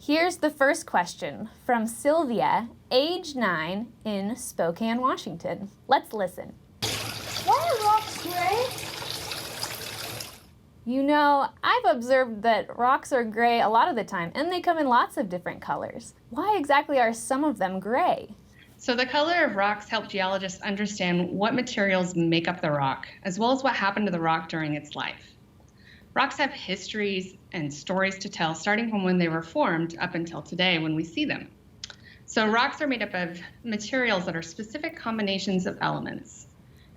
Here's the first question from Sylvia, age 9, in Spokane, Washington. Let's listen. Why are rocks gray? You know, I've observed that rocks are gray a lot of the time, and they come in lots of different colors. Why exactly are some of them gray? So the color of rocks help geologists understand what materials make up the rock, as well as what happened to the rock during its life. Rocks have histories and stories to tell, starting from when they were formed up until today when we see them. So rocks are made up of materials that are specific combinations of elements.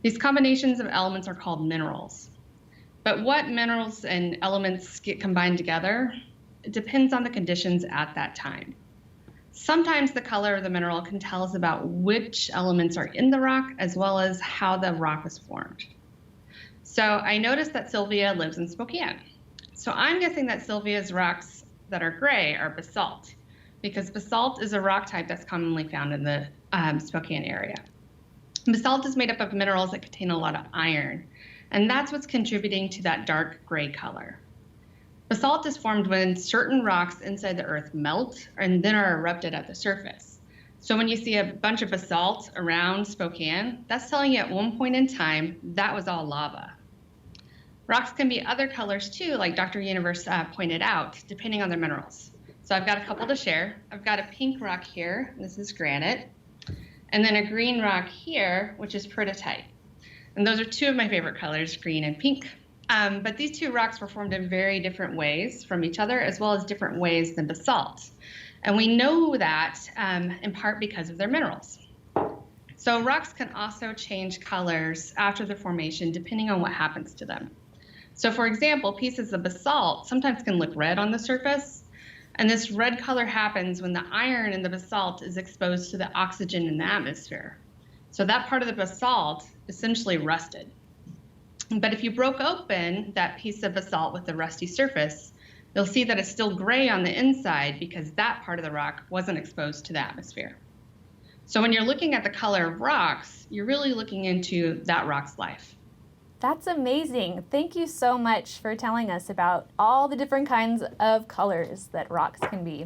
These combinations of elements are called minerals. But what minerals and elements get combined together, it depends on the conditions at that time. Sometimes the color of the mineral can tell us about which elements are in the rock, as well as how the rock was formed. So I noticed that Sylvia lives in Spokane. So I'm guessing that Sylvia's rocks that are gray are basalt, because basalt is a rock type that's commonly found in the Spokane area. Basalt is made up of minerals that contain a lot of iron, and that's what's contributing to that dark gray color. Basalt is formed when certain rocks inside the earth melt and then are erupted at the surface. So when you see a bunch of basalt around Spokane, that's telling you at one point in time that was all lava. Rocks can be other colors too, like Dr. Universe pointed out, depending on their minerals. So I've got a couple to share. I've got a pink rock here, this is granite, and then a green rock here, which is pyrrhotite. And those are two of my favorite colors, green and pink. But these two rocks were formed in very different ways from each other, as well as different ways than basalt. And we know that in part because of their minerals. So rocks can also change colors after the formation, depending on what happens to them. So for example, pieces of basalt sometimes can look red on the surface. And this red color happens when the iron in the basalt is exposed to the oxygen in the atmosphere. So that part of the basalt essentially rusted. But if you broke open that piece of basalt with the rusty surface, you'll see that it's still gray on the inside because that part of the rock wasn't exposed to the atmosphere. So when you're looking at the color of rocks, you're really looking into that rock's life. That's amazing. Thank you so much for telling us about all the different kinds of colors that rocks can be.